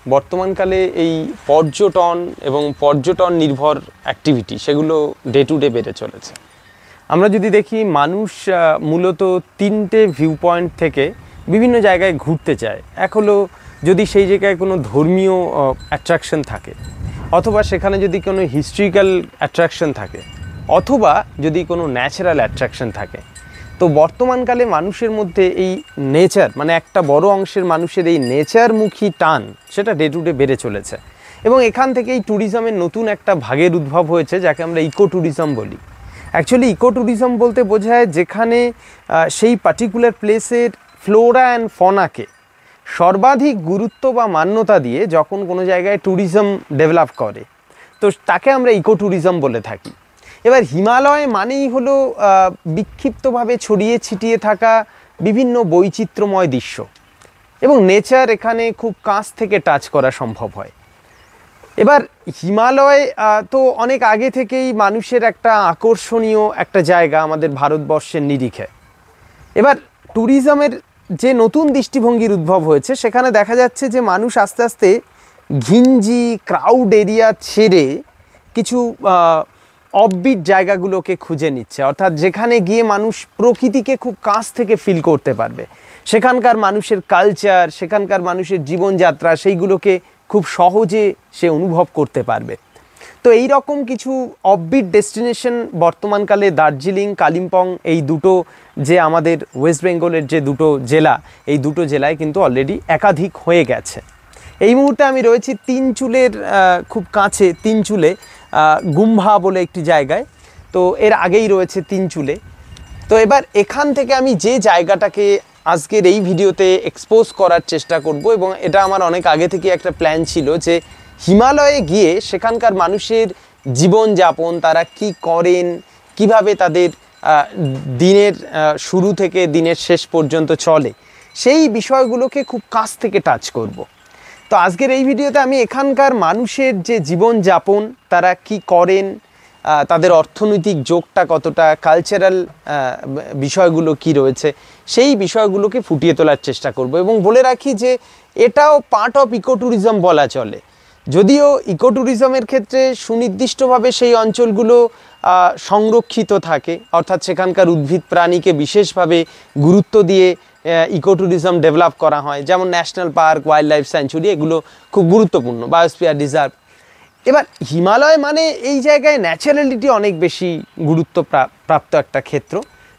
বর্তমানকালে এই পর্যটন এবং পর্যটন নির্ভর অ্যাক্টিভিটি সেগুলো ডে টু ডে বেড়ে চলেছে। আমরা যদি দেখি মানুষ মূলত তিনটে ভিউ পয়েন্ট থেকে বিভিন্ন জায়গায় ঘুরতে চায়। এক হলো যদি সেই জায়গায় কোনো ধর্মীয় অ্যাট্রাকশন থাকে, অথবা সেখানে যদি কোনো হিস্ট্রিক্যাল অ্যাট্রাকশন থাকে, অথবা যদি কোনো ন্যাচারাল অ্যাট্রাকশন থাকে। তো বর্তমানকালে মানুষের মধ্যে এই নেচার মানে একটা বড় অংশের মানুষের এই নেচারমুখী টান সেটা ডে টু ডে বেড়ে চলেছে। এবং এখান থেকে এই ট্যুরিজমের নতুন একটা ভাগের উদ্ভব হয়েছে, যাকে আমরা ইকো ট্যুরিজম বলি। অ্যাকচুয়ালি ইকো ট্যুরিজম বলতে বোঝায় যেখানে সেই পার্টিকুলার প্লেসের ফ্লোরা অ্যান্ড ফনাকে সর্বাধিক গুরুত্ব বা মান্যতা দিয়ে যখন কোনো জায়গায় ট্যুরিজম ডেভেলপ করে, তো তাকে আমরা ইকো ট্যুরিজম বলে থাকি। এবার হিমালয় মানেই হলো বিক্ষিপ্তভাবে ছড়িয়ে ছিটিয়ে থাকা বিভিন্ন বৈচিত্র্যময় দৃশ্য, এবং নেচার এখানে খুব কাছ থেকে টাচ করা সম্ভব হয়। এবার হিমালয় তো অনেক আগে থেকেই মানুষের একটা আকর্ষণীয় একটা জায়গা আমাদের ভারতবর্ষের নিরিখে। এবার ট্যুরিজমের যে নতুন দৃষ্টিভঙ্গির উদ্ভব হয়েছে, সেখানে দেখা যাচ্ছে যে মানুষ আস্তে আস্তে ঘিঞ্জি ক্রাউড এরিয়া ছেড়ে কিছু অফবিট জায়গাগুলোকে খুঁজে নিচ্ছে, অর্থাৎ যেখানে গিয়ে মানুষ প্রকৃতিকে খুব কাছ থেকে ফিল করতে পারবে, সেখানকার মানুষের কালচার, সেখানকার মানুষের জীবনযাত্রা সেইগুলোকে খুব সহজে সে অনুভব করতে পারবে। তো এই রকম কিছু অফবিট ডেস্টিনেশন বর্তমানকালে দার্জিলিং, কালিম্পং এই দুটো যে আমাদের ওয়েস্ট বেঙ্গলের যে দুটো জেলা, এই দুটো জেলায় কিন্তু অলরেডি একাধিক হয়ে গেছে। এই মুহূর্তে আমি রয়েছি তিনচুলের খুব কাছে, তিনচুলে গুম্ভা বলে একটি জায়গায়। তো এর আগেই রয়েছে তিনচুলে। তো এবার এখান থেকে আমি যে জায়গাটাকে আজকের এই ভিডিওতে এক্সপোজ করার চেষ্টা করব, এবং এটা আমার অনেক আগে থেকে একটা প্ল্যান ছিল যে হিমালয়ে গিয়ে সেখানকার মানুষের জীবনযাপন, তারা কি করেন, কিভাবে তাদের দিনের শুরু থেকে দিনের শেষ পর্যন্ত চলে, সেই বিষয়গুলোকে খুব কাছ থেকে টাচ করব। তো আজকের এই ভিডিওতে আমি এখানকার মানুষের যে জীবনযাপন, তারা কি করেন, তাদের অর্থনৈতিক যোগটা কতটা, কালচারাল বিষয়গুলো কি রয়েছে, সেই বিষয়গুলোকে ফুটিয়ে তোলার চেষ্টা করব। এবং বলে রাখি যে এটাও পার্ট অফ ইকো ট্যুরিজম বলা চলে, যদিও ইকো ট্যুরিজমের ক্ষেত্রে সুনির্দিষ্টভাবে সেই অঞ্চলগুলো সংরক্ষিত থাকে, অর্থাৎ সেখানকার উদ্ভিদ প্রাণীকে বিশেষভাবে গুরুত্ব দিয়ে ইকো ট্যুরিজম ডেভেলপ করা হয়, যেমন national park, wild life sanctuary, এগুলো খুব গুরুত্বপূর্ণ, বায়োস্ফিয়ার রিজার্ভ। এবার হিমালয় মানে এই জায়গায় ন্যাচারালিটি অনেক বেশি গুরুত্ব প্রাপ্ত একটা ক্ষেত্র।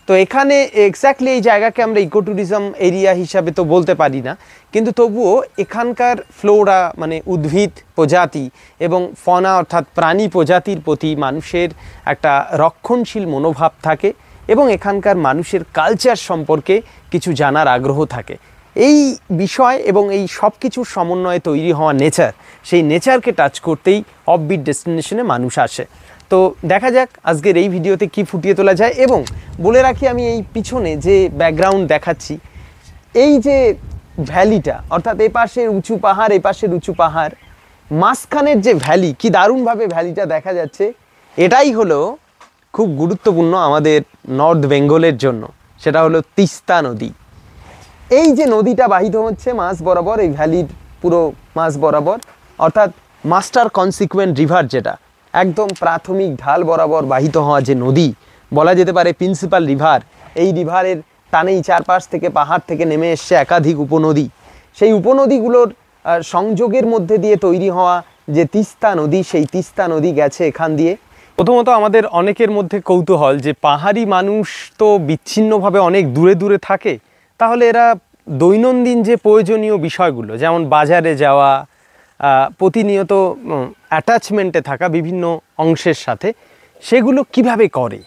তো এখানে এক্স্যাক্টলি এই জায়গাকে আমরা ইকো ট্যুরিজম এরিয়া হিসাবে তো বলতে পারি না, কিন্তু তবুও এখানকার ফ্লোরা মানে উদ্ভিদ প্রজাতি এবং ফনা অর্থাৎ প্রাণী প্রজাতির প্রতি মানুষের একটা রক্ষণশীল মনোভাব থাকে, এবং এখানকার মানুষের কালচার সম্পর্কে কিছু জানার আগ্রহ থাকে। এই বিষয় এবং এই সব কিছুর সমন্বয়ে তৈরি হওয়া নেচার, সেই নেচারকে টাচ করতেই অফবিট ডেস্টিনেশনে মানুষ আসে। তো দেখা যাক আজকের এই ভিডিওতে কি ফুটিয়ে তোলা যায়। এবং বলে রাখি, আমি এই পিছনে যে ব্যাকগ্রাউন্ড দেখাচ্ছি, এই যে ভ্যালিটা, অর্থাৎ এই পাশের উঁচু পাহাড়, এই পাশের উঁচু পাহাড়, মাঝখানের যে ভ্যালি, কি দারুণভাবে ভ্যালিটা দেখা যাচ্ছে, এটাই হলো খুব গুরুত্বপূর্ণ আমাদের নর্থ বেঙ্গলের জন্য। সেটা হলো তিস্তা নদী। এই যে নদীটা বাহিত হচ্ছে মাঝ বরাবর, এই ভ্যালির পুরো মাঝ বরাবর, অর্থাৎ মাস্টার কনসিকুয়েন্ট রিভার, যেটা একদম প্রাথমিক ঢাল বরাবর বাহিত হওয়া যে নদী, বলা যেতে পারে প্রিন্সিপাল রিভার। এই রিভারের টানেই চারপাশ থেকে পাহাড় থেকে নেমে এসছে একাধিক উপনদী। সেই উপনদীগুলোর সংযোগের মধ্যে দিয়ে তৈরি হওয়া যে তিস্তা নদী, সেই তিস্তা নদী গেছে এখান দিয়ে। প্রথমত আমাদের অনেকের মধ্যে কৌতূহল যে পাহাড়ি মানুষ তো বিচ্ছিন্নভাবে অনেক দূরে দূরে থাকে, তাহলে এরা দৈনন্দিন যে প্রয়োজনীয় বিষয়গুলো, যেমন বাজারে যাওয়া, প্রতিনিয়ত অ্যাটাচমেন্টে থাকা বিভিন্ন অংশের সাথে, সেগুলো কিভাবে করে।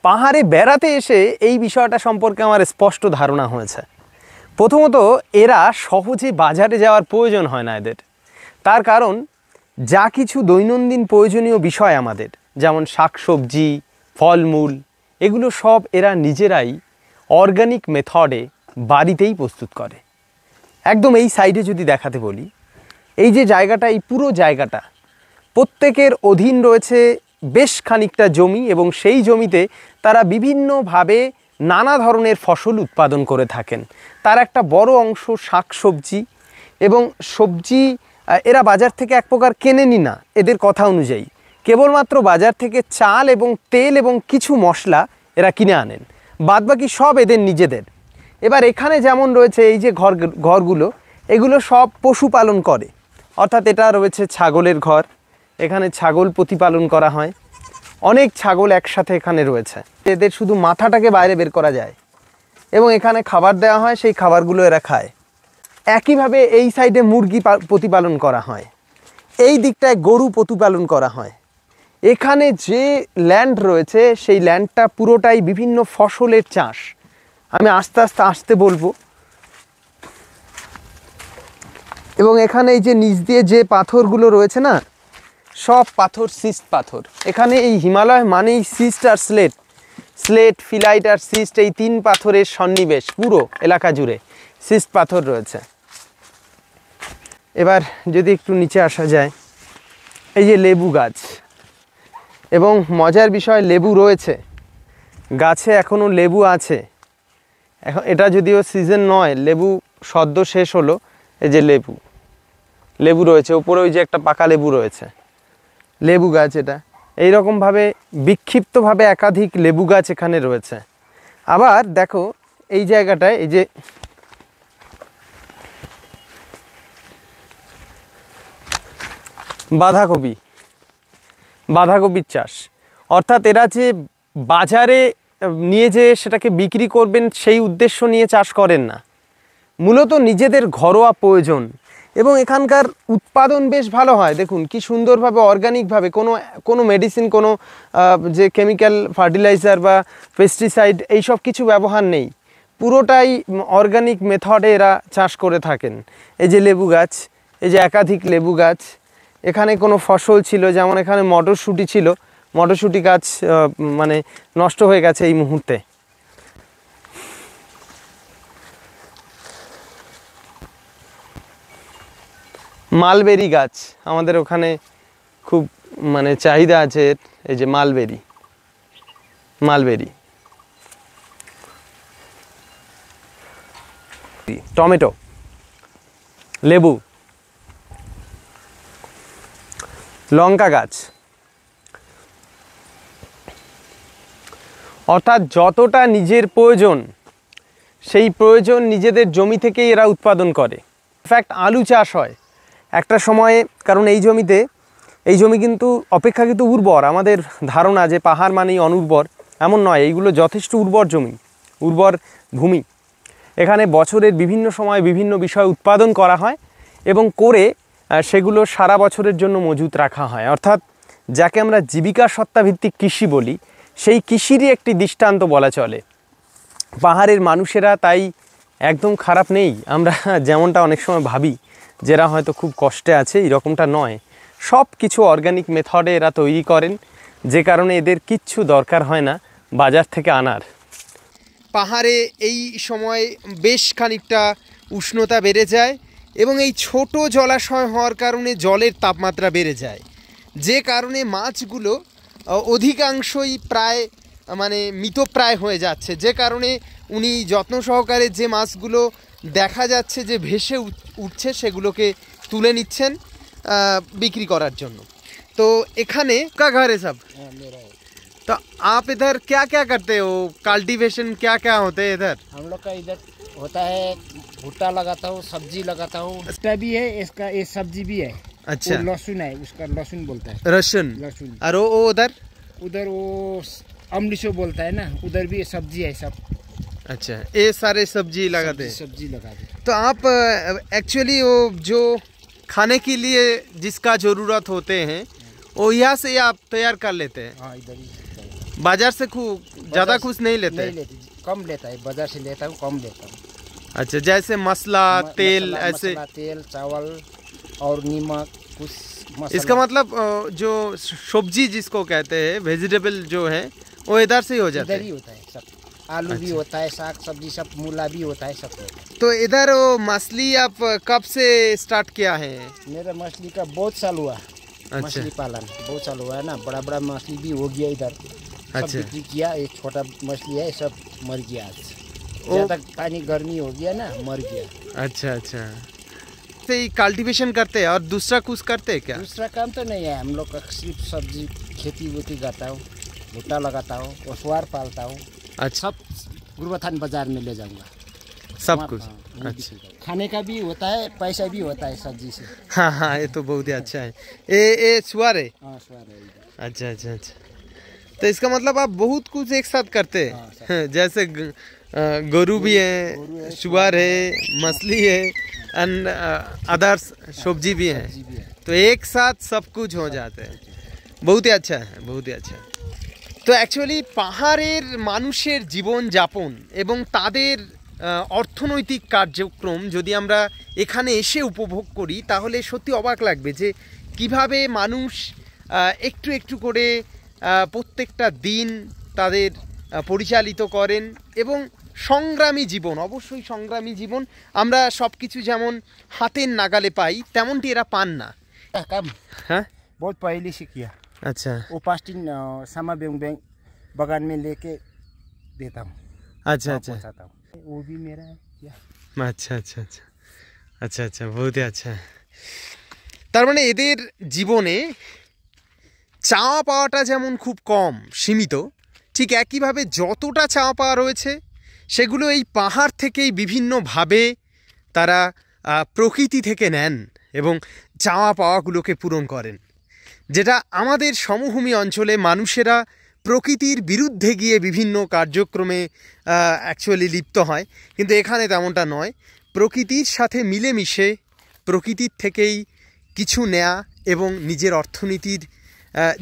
পাহাড়ে বেড়াতে এসে এই বিষয়টা সম্পর্কে আমার স্পষ্ট ধারণা হয়েছে। প্রথমত, এরা সহজে বাজারে যাওয়ার প্রয়োজন হয় না এদের। তার কারণ যা কিছু দৈনন্দিন প্রয়োজনীয় বিষয় আমাদের, যেমন শাকসবজি, ফলমূল, এগুলো সব এরা নিজেরাই অর্গানিক মেথডে বাড়িতেই প্রস্তুত করে। একদম এই সাইডে যদি দেখাতে বলি, এই যে জায়গাটা, এই পুরো জায়গাটা প্রত্যেকের অধীন রয়েছে বেশ খানিকটা জমি, এবং সেই জমিতে তারা বিভিন্নভাবে নানা ধরনের ফসল উৎপাদন করে থাকেন। তার একটা বড় অংশ শাকসবজি, এবং সবজি এরা বাজার থেকে এক প্রকার কেনেনি না এদের কথা অনুযায়ী, কেবলমাত্র বাজার থেকে চাল এবং তেল এবং কিছু মশলা এরা কিনে আনেন, বাদবাকি সব এদের নিজেদের। এবার এখানে যেমন রয়েছে এই যে ঘরগুলো, এগুলো সব পশুপালন করে, অর্থাৎ এটা রয়েছে ছাগলের ঘর, এখানে ছাগল প্রতিপালন করা হয়, অনেক ছাগল একসাথে এখানে রয়েছে। এদের শুধু মাথাটাকে বাইরে বের করা যায় এবং এখানে খাবার দেওয়া হয়, সেই খাবারগুলো এরা খায়। একইভাবে এই সাইডে মুরগি প্রতিপালন করা হয়, এই দিকটায় গরু প্রতিপালন করা হয়। এখানে যে ল্যান্ড রয়েছে সেই ল্যান্ডটা পুরোটাই বিভিন্ন ফসলের চাষ। আমি আস্তে আস্তে আসতে বলবো। এবং এখানে এই যে নিচ দিয়ে যে পাথরগুলো রয়েছে না, সব পাথর সিস্ট পাথর। এখানে এই হিমালয় মানেই সিস্ট আর স্লেট, স্লেট, ফিলাইট আর সিস্ট, এই 3 পাথরের সন্নিবেশ পুরো এলাকা জুড়ে সিস্ট পাথর রয়েছে। এবার যদি একটু নিচে আসা যায়, এই যে লেবু গাছ, এবং মজার বিষয় লেবু রয়েছে গাছে, এখনও লেবু আছে। এখন এটা যদিও সিজন নয়, লেবু সদ্য শেষ হলো। এই যে লেবু রয়েছে ওপরে, ওই যে একটা পাকা লেবু রয়েছে, লেবু গাছ। এটা এইরকমভাবে বিক্ষিপ্তভাবে একাধিক লেবু গাছ এখানে রয়েছে। আবার দেখো এই জায়গাটায় এই যে বাঁধাকপির চাষ, অর্থাৎ এরা যে বাজারে নিয়ে যেয়ে সেটাকে বিক্রি করবেন সেই উদ্দেশ্য নিয়ে চাষ করেন না, মূলত নিজেদের ঘরোয়া প্রয়োজন। এবং এখানকার উৎপাদন বেশ ভালো হয়, দেখুন কি সুন্দরভাবে অর্গানিকভাবে, কোনো মেডিসিন, কোনো যে কেমিক্যাল ফার্টিলাইজার বা পেস্টিসাইড এইসব কিছু ব্যবহার নেই, পুরোটাই অর্গানিক মেথডে এরা চাষ করে থাকেন। এই যে লেবু গাছ, এই যে একাধিক লেবু গাছ। এখানে কোনো ফসল ছিল, যেমন এখানে মটরশুঁটি ছিল, মটরশুঁটি গাছ মানে নষ্ট হয়ে গেছে এই মুহূর্তে। মালবেরি গাছ আমাদের ওখানে খুব মানে চাহিদা আছে, এই যে মালবেরি, টমেটো, লেবু, লঙ্কা গাছ। অর্থাৎ যতটা নিজের প্রয়োজন, সেই প্রয়োজন নিজেদের জমি থেকেই এরা উৎপাদন করে। ইনফ্যাক্ট আলু চাষ হয় একটা সময়ে, কারণ এই জমি কিন্তু অপেক্ষাকৃত উর্বর। আমাদের ধারণা যে পাহাড় মানেই অনুর্বর, এমন নয়, এইগুলো যথেষ্ট উর্বর ভূমি। এখানে বছরের বিভিন্ন সময় বিভিন্ন বিষয় উৎপাদন করা হয় এবং করে সেগুলো সারা বছরের জন্য মজুত রাখা হয়। অর্থাৎ যাকে আমরা জীবিকা সত্তাভিত্তিক কৃষি বলি, সেই কৃষিরই একটি দৃষ্টান্ত বলা চলে। পাহাড়ের মানুষেরা তাই একদম খারাপ নেই, আমরা যেমনটা অনেক সময় ভাবি যেরা হয়তো খুব কষ্টে আছে, এরকমটা নয়। সব কিছু অর্গানিক মেথডে এরা তৈরি করেন, যে কারণে এদের কিচ্ছু দরকার হয় না বাজার থেকে আনার। পাহাড়ে এই সময় বেশ খানিকটা উষ্ণতা বেড়ে যায় এবং এই ছোট জলাশয় হওয়ার কারণে জলের তাপমাত্রা বেড়ে যায়, যে কারণে মাছগুলো অধিকাংশই প্রায় মানে মৃতপ্রায় হয়ে যাচ্ছে। যে কারণে উনি যত্ন সহকারে যে মাছগুলো দেখা যাচ্ছে যে ভেসে উঠছে সেগুলোকে তুলে নিচ্ছেন बिक्री करार जन्नो। तो एखाने का घर है सब? मेरा है। तो आप इधर क्या क्या करते हो, कल्टीवेशन क्या क्या होते हैं इधर? हम लोग का इधर होता है भुट्टा लगाता हूँ, सब्जी लगाता हूँ, इसका भी है, इसका ये सब्जी भी है। अच्छा, लहसुन है, उसका लहसुन बोलता है, लहसुन। और वो उधर वो अमलिशो बोलता है ना, उधर भी सब्जी है सब। अच्छा, ये सारे सब्जी लगाते हैं? सब्जी लगाते। तो आप एक्चुअली वो जो खाने के लिए जिसका जरूरत होते हैं वो यहाँ से आप तैयार कर लेते हैं? हाँ, इधर ही। बाजार से ज्यादा कुछ नहीं लेते? नहीं लेते, कम लेता है, बाजार से लेता हूँ, कम लेता हूँ। अच्छा, जैसे मसला तेल ऐसे? तेल, चावल और नमक कुछ। इसका मतलब जो सब्जी जिसको कहते हैं, वेजिटेबल जो है वो इधर से ही हो जाता है? इधर ही होता है सब, आलू भी होता है, साग सब्जी सब, मूला भी होता है, सब होता है। तो इधर वो मछली आप कब से स्टार्ट किया है? मेरा मछली का बहुत साल हुआ। अच्छा। मछली पालन बहुत साल हुआ है ना, बड़ा बड़ा मछली भी हो गया इधर। अच्छा। सब बिक्री किया, एक छोटा मछली है सब मर गया आज, ज़्यादा पानी गर्मी हो गया ना, मर गया। अच्छा अच्छा। से ही कल्टीवेशन करते हैं और दूसरा कुछ करते हैं क्या? दूसरा काम तो नहीं है, हम लोग का सिर्फ सब्जी खेती वेती करता हूँ, भुट्टा लगाता हूँ, ओसवार पालता हूँ। अच्छा, सब गुरुबथान बाजार में ले जाऊँगा सब कुछ। अच्छा, खाने का भी होता है, पैसा भी होता है सब्जी से। हाँ हाँ, ये तो बहुत ही अच्छा है। ये सुअर है? हाँ सुअर है। अच्छा अच्छा अच्छा, तो इसका मतलब आप बहुत कुछ एक साथ करते हैं। जैसे गोरू भी है, सुअर है, मछली है एंड अदर्स सब्जी भी है, तो एक साथ सब कुछ हो जाते हैं। बहुत ही अच्छा है, बहुत ही अच्छा है। তো অ্যাকচুয়ালি পাহাড়ের মানুষের জীবনযাপন এবং তাদের অর্থনৈতিক কার্যক্রম যদি আমরা এখানে এসে উপভোগ করি তাহলে সত্যি অবাক লাগবে যে কিভাবে মানুষ একটু একটু করে প্রত্যেকটা দিন তাদের পরিচালিত করেন এবং সংগ্রামী জীবন, অবশ্যই সংগ্রামী জীবন। আমরা সব কিছু যেমন হাতের নাগালে পাই তেমনটি এরা পান না। হ্যাঁ, बहुत पहले से किया। अच्छा, वो पास्टिंग सामा बैंक बगान में लेके देता हूँ। अच्छा अच्छा, वो भी मेरा है क्या? अच्छा अच्छा अच्छा अच्छा अच्छा, बहुत ही अच्छा है। তার মানে এদের জীবনে চাওয়া পাওয়াটা যেমন খুব কম, সীমিত, ঠিক একইভাবে যতটা চাওয়া পাওয়া রয়েছে সেগুলো এই পাহাড় থেকেই বিভিন্নভাবে তারা প্রকৃতি থেকে নেন এবং চাওয়া পাওয়াগুলোকে পূরণ করেন। যেটা আমাদের সমভূমি অঞ্চলে মানুষেরা প্রকৃতির বিরুদ্ধে গিয়ে বিভিন্ন কার্যক্রমে অ্যাকচুয়ালি লিপ্ত হয়, কিন্তু এখানে তেমনটা নয়। প্রকৃতির সাথে মিলেমিশে প্রকৃতির থেকেই কিছু নেয়া এবং নিজের অর্থনীতির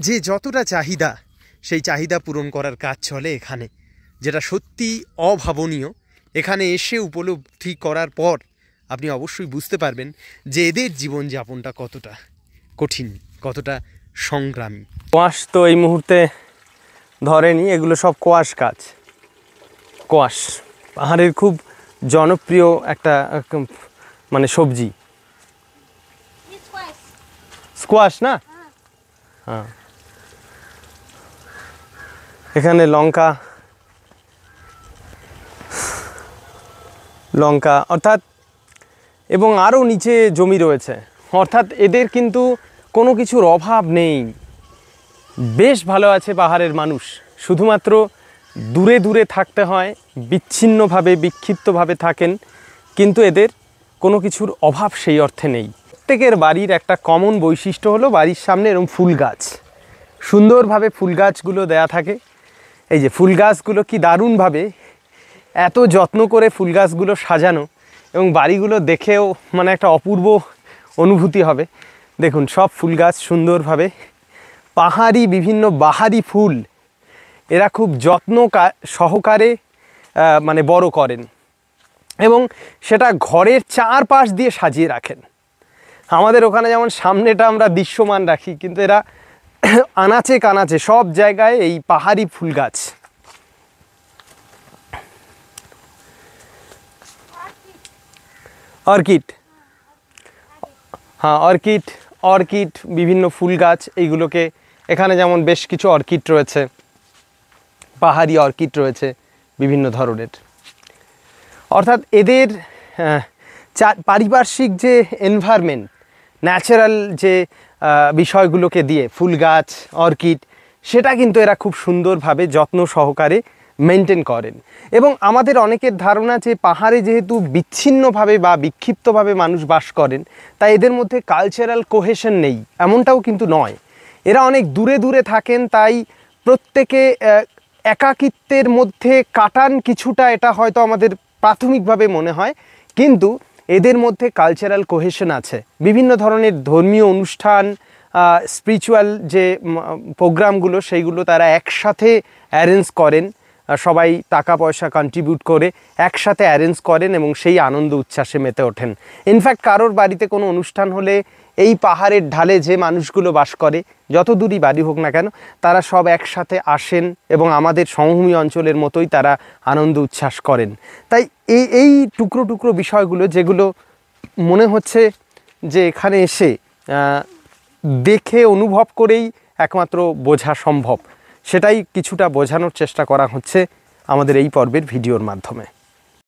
যে যতটা চাহিদা সেই চাহিদা পূরণ করার কাজ চলে এখানে, যেটা সত্যি অভাবনীয়। এখানে এসে উপলব্ধি করার পর আপনি অবশ্যই বুঝতে পারবেন যে এদের জীবনযাপনটা কতটা কঠিন, কতটা সংগ্রামী। কোয়াশ তো এই মুহূর্তে ধরেনি, এগুলো সব কোয়াশ গাছ। কোয়াশ পাহাড়ের খুব জনপ্রিয় একটা মানে সবজি। স্কোয়াশ না? হ্যাঁ, এখানে লঙ্কা লঙ্কা অর্থাৎ এবং আরও নিচে জমি রয়েছে, অর্থাৎ এদের কিন্তু কোনো কিছুর অভাব নেই। বেশ ভালো আছে পাহাড়ের মানুষ, শুধুমাত্র দূরে দূরে থাকতে হয়, বিচ্ছিন্নভাবে বিক্ষিপ্তভাবে থাকেন, কিন্তু এদের কোনো কিছুর অভাব সেই অর্থে নেই। প্রত্যেকের বাড়ির একটা কমন বৈশিষ্ট্য হলো বাড়ির সামনে এরকম ফুল গাছ, সুন্দরভাবে ফুল গাছগুলো দেয়া থাকে। এই যে ফুল গাছগুলো কি দারুণভাবে এত যত্ন করে ফুল গাছগুলো সাজানো, এবং বাড়িগুলো দেখেও মানে একটা অপূর্ব অনুভূতি হবে। দেখুন সব ফুল গাছ সুন্দরভাবে, পাহাড়ি বিভিন্ন বাহারি ফুল এরা খুব যত্ন সহকারে মানে বড় করেন এবং সেটা ঘরের চারপাশ দিয়ে সাজিয়ে রাখেন। আমাদের ওখানে যেমন সামনেটা আমরা দৃশ্যমান রাখি, কিন্তু এরা আনাচে কানাচে সব জায়গায় এই পাহাড়ি ফুল গাছ। অর্কিড, হ্যাঁ অর্কিড, অর্কিড বিভিন্ন ফুল গাছ, এইগুলোকে এখানে যেমন বেশ কিছু অর্কিড রয়েছে, পাহাড়ি অর্কিড রয়েছে বিভিন্ন ধরনের। অর্থাৎ এদের পারিপার্শ্বিক যে এনভায়রনমেন্ট, ন্যাচারাল যে বিষয়গুলোকে দিয়ে ফুল গাছ, অর্কিড, সেটা কিন্তু এরা খুব সুন্দরভাবে যত্ন সহকারে মেনটেন করেন। এবং আমাদের অনেকের ধারণা যে পাহাড়ে যেহেতু বিচ্ছিন্নভাবে বা বিক্ষিপ্তভাবে মানুষ বাস করেন তাই এদের মধ্যে কালচারাল কোহেশন নেই, এমনটাও কিন্তু নয়। এরা অনেক দূরে দূরে থাকেন, তাই প্রত্যেকে একাকিত্বের মধ্যে কাটান কিছুটা, এটা হয়তো আমাদের প্রাথমিকভাবে মনে হয়, কিন্তু এদের মধ্যে কালচারাল কোহেশন আছে। বিভিন্ন ধরনের ধর্মীয় অনুষ্ঠান, স্পিরিচুয়াল যে প্রোগ্রামগুলো সেইগুলো তারা একসাথে অ্যারেঞ্জ করেন, সবাই টাকা পয়সা কন্ট্রিবিউট করে একসাথে অ্যারেঞ্জ করেন এবং সেই আনন্দ উচ্ছ্বাসে মেতে ওঠেন। ইনফ্যাক্ট কারোর বাড়িতে কোনো অনুষ্ঠান হলে এই পাহাড়ের ঢালে যে মানুষগুলো বাস করে, যত দূরই বাড়ি হোক না কেন, তারা সব একসাথে আসেন এবং আমাদের সমভূমি অঞ্চলের মতোই তারা আনন্দ উচ্ছ্বাস করেন। তাই এই টুকরো টুকরো বিষয়গুলো যেগুলো মনে হচ্ছে যে এখানে এসে দেখে অনুভব করেই একমাত্র বোঝা সম্ভব, সেটাই কিছুটা বোঝানোর চেষ্টা করা হচ্ছে আমাদের এই পর্বের ভিডিওর মাধ্যমে।